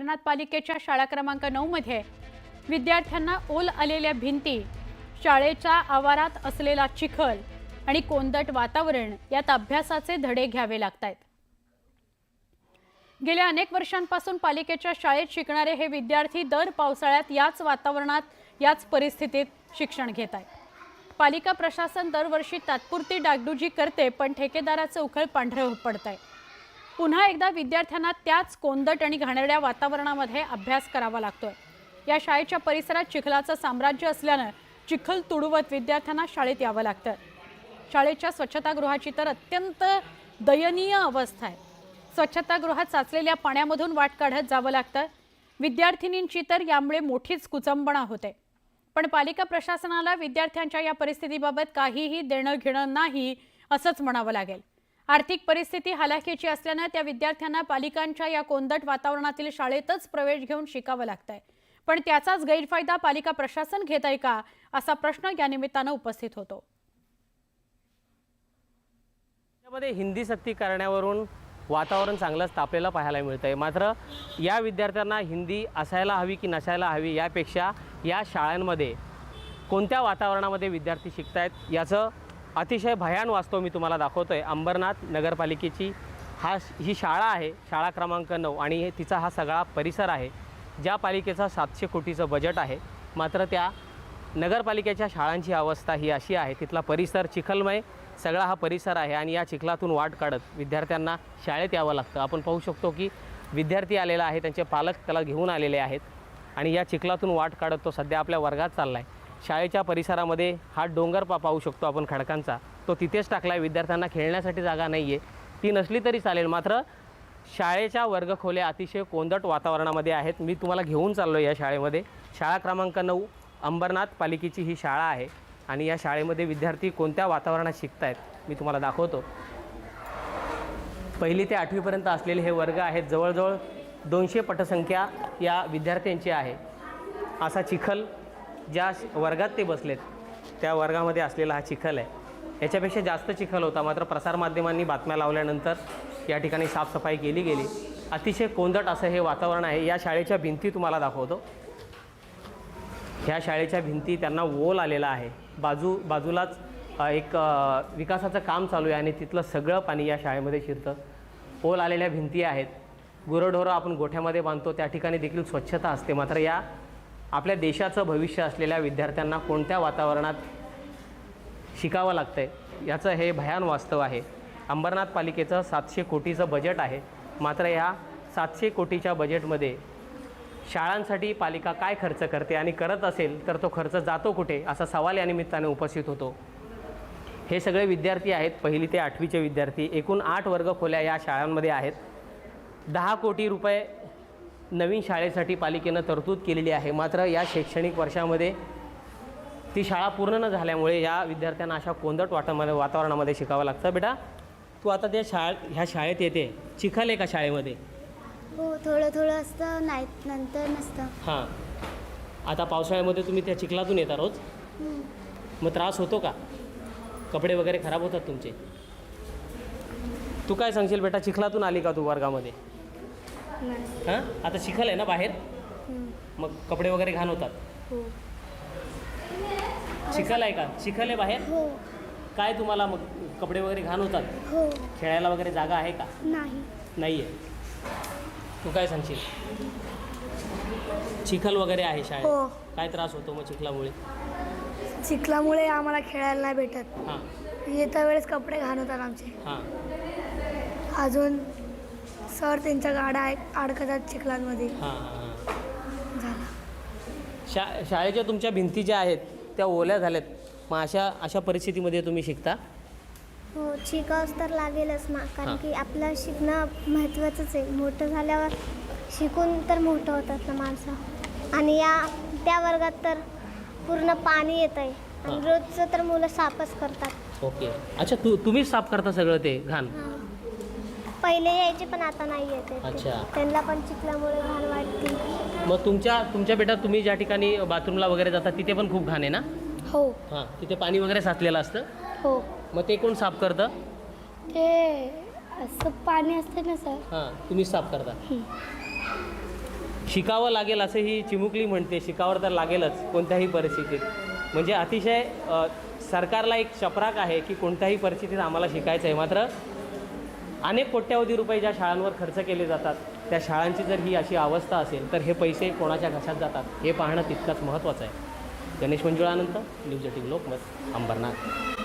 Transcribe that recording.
अंबरनाथ पालिकेच्या शाळा क्रमांक 9 मध्ये विद्यार्थ्यांना ओल आलेल्या भिंती, शाळेच्या आवारात असलेला चिखल आणि कोंदट वातावरण यात अभ्यासाचे धडे घ्यावे लागतात। गेल्या अनेक वर्षांपासून पालिकेच्या शाळेत शिकणारे हे विद्यार्थी दर पावसाळ्यात याच वातावरणात याच परिस्थितीत शिक्षण घेत आहेत। पालिका प्रशासन दरवर्षी तात्पुरती डागडुजी करते, पण ठेकेदाराचे उखळ पांढरे पडतंय। पुन्हा एकदा विद्यार्थ्यांना त्याच कोंदट आणि घाणेरड्या वातावरणामध्ये अभ्यास करावा लागतोय। या शाळेच्या परिसरात चिखलाचं साम्राज्य असल्याने चिखल तुडवत विद्यार्थ्यांना शाळेत यावं लागतं। शाळेच्या स्वच्छतागृहाची तर अत्यंत दयनीय अवस्था आहे। स्वच्छतागृहात साचलेल्या पाण्यामधून वाट काढत जावं लागतं। विद्यार्थिनींची तर यामुळे मोठीच कुचंबणा होते। पण पालिका प्रशासनाला विद्यार्थ्यांच्या या परिस्थितीबाबत काहीही देणं घेणं नाही असंच म्हणावं लागेल। आर्थिक परिस्थिती हालाकीची असल्याने त्या विद्यार्थ्यांना पालिकांच्या या कोंदट वातावरणातील शाळेतच प्रवेश घेऊन शिकावं लागतंय। पण त्याचाच गैरफायदा पालिका प्रशासन घेत आहे का, असा प्रश्न या निमित्तानं उपस्थित होतो। त्यामध्ये हिंदी सक्ती करण्यावरून वातावरण चांगलंच तापलेलं पाहायला मिळतंय। मात्र या विद्यार्थ्यांना हिंदी असायला हवी की नसायला हवी यापेक्षा या शाळांमध्ये कोणत्या वातावरणामध्ये विद्यार्थी शिकतायत याचं अतिशय भयान वास्तव मी तुम्हाला दाखवतोय। अंबरनाथ नगरपालिकेची ही शाळा आहे, शाळा क्रमांक 9, आणि तिचा हा सगळा परिसर आहे। ज्या पालिकेचा 700 कोटीचं बजेट आहे, मात्र त्या नगरपालिकेच्या शाळांची अवस्था ही अशी आहे। तिथला परिसर चिखलमय सगळा हा परिसर आहे आणि या चिखलातून वाट काढत विद्यार्थ्यांना शाळेत यावं लागतं। आपण पाहू शकतो की विद्यार्थी आलेला आहे, त्यांचे पालक त्याला घेऊन आलेले आहेत आणि या चिखलातून वाट काढत तो सध्या आपल्या वर्गात चालला आहे। शाळेच्या परिसरामध्ये हा डोंगर पाहू शकतो आपण खडकांचा, तो तिथेच टाकला आहे। विद्यार्थ्यांना खेळण्यासाठी जागा नाही आहे, ती नसली तरी चालेल, मात्र शाळेच्या वर्गखोल्या अतिशय कोंदट वातावरणामध्ये आहेत। मी तुम्हाला घेऊन चाललो या शाळेमध्ये। शाळा क्रमांक 9 अंबरनाथ पालिकेची ही शाळा आहे आणि या शाळेमध्ये विद्यार्थी कोणत्या वातावरणात शिकतायत मी तुम्हाला दाखवतो। पहिली ते 8वी पर्यंत असलेले हे वर्ग आहेत। जवळजवळ 200 पटसंख्या या विद्यार्थ्यांची आहे। असा चिखल ज्या वर्गात ते बसलेत त्या वर्गामध्ये असलेला हा चिखल आहे। याच्यापेक्षा जास्त चिखल होता, मात्र प्रसारमाध्यमांनी बातम्या लावल्यानंतर या ठिकाणी साफसफाई केली गेली। अतिशय कोंदट असं हे वातावरण आहे। या शाळेच्या भिंती तुम्हाला दाखवतो। ह्या शाळेच्या भिंती त्यांना ओल आलेला आहे। बाजूलाच एक विकासाचं काम चालू आहे आणि तिथलं सगळं पाणी या शाळेमध्ये शिरतं। ओल आलेल्या भिंती आहेत। गुरंढोरं आपण गोठ्यामध्ये बांधतो त्या ठिकाणी देखील स्वच्छता असते, मात्र या आपल्या देशाचं भविष्य असलेल्या विद्यार्थ्यांना कोणत्या वातावरणात शिकावं लागतंय याचं हे भयान वास्तव आहे। अंबरनाथ पालिकेचं 700 कोटीचं बजेट आहे, मात्र या 700 कोटीच्या बजेटमध्ये शाळांसाठी पालिका काय खर्च करते आणि करत असेल तर तो खर्च जातो कुठे, असा सवाल या निमित्ताने उपस्थित होतो। हे सगळे विद्यार्थी आहेत, 1ली ते 8वीचे विद्यार्थी। एकूण 8 वर्गखोल्या या शाळांमध्ये आहेत। 10 कोटी रुपये नवीन शाळेसाठी पालिकेनं तरतूद केलेली आहे, मात्र या शैक्षणिक वर्षामध्ये ती शाळा पूर्ण न झाल्यामुळे या विद्यार्थ्यांना अशा कोंदट वातावरणामध्ये शिकावं लागतं। बेटा, तू आता ह्या शाळेत येते, चिखल आहे का शाळेमध्ये? हो, थोडं थोडं असतं, नाही नंतर नसतं। हां, आता पावसाळ्यामध्ये तुम्ही त्या चिखलातून येता रोज, मग त्रास होतो का? कपडे वगैरे खराब होतात तुमचे? तू काय सांगशील बेटा, चिखलातून आली का तू वर्गामध्ये? हां, आता चिखल आहे ना बाहेर, मग कपडे वगैरे घाण होतात? हो। चिखल आहे का? चिखल आहे बाहेर? हो। काय तुम्हाला मग कपडे वगैरे घाण होतात? हो। खेळायला वगैरे जागा आहे का? नाही आहे। तू काय सांगशील? चिखल वगैरे आहे शाळेत? हो। काय त्रास होतो मग चिखलामुळे? चिखलामुळे आम्हाला खेळायला नाही भेटत। हां। येत्या वेळेस कपडे घाण होतात आमचे। हां। अजून सर त्यांच्या गाड्या अडकतात चिखलांमध्ये। हां हां हां झालं। शाळेच्या तुमच्या भिंती ज्या आहेत त्या ओल्या झाल्यात, मग अशा परिस्थितीमध्ये तुम्ही शिकता? हो, शिकावंच तर लागेलच ना, कारण की आपलं शिकणं महत्त्वाचंच आहे। मोठं झाल्यावर शिकून तर मोठं होतात ना माणसं, आणि त्या वर्गात तर पूर्ण पाणी येत आहे आणि रोजचं तर मुलं साफच करतात। ओके, अच्छा, तुम्हीच साफ करता सगळं ते घाण? पहिले यायचे पण आता नाही येते। अच्छा, त्यांना पण चिखलामुळे घाण वाटते। मग तुमच्या बेटा तुम्ही ज्या ठिकाणी बाथरूमला वगैरे जाता तिथे पण खूप घाण आहे ना? हो। हां, तिथे पाणी वगैरे साचलेलं असतं? हो। मग ते कोण साफ करतं? ते असं पाणी असतं ना सर, हां, तुम्हीच साफ करता? शिकावं लागेल असं ही चिमुकली म्हणते, शिकावं तर लागेलच कोणत्याही परिस्थितीत. म्हणजे अतिशय सरकारला एक चपराक आहे की कोणत्याही परिस्थितीत आम्हाला शिकायचं आहे. मात्र अनेक कोट्यावधी रुपये ज्या शाळांवर खर्च केले जातात, त्या शाळांची जर ही अशी अवस्था असेल तर हे पैसे कोणाच्या घशात जातात हे पाहणं तितकंच महत्त्वाचं आहे. गणेश मंजुळानंतर न्यूज 18 लोकमत, अंबरनाथ.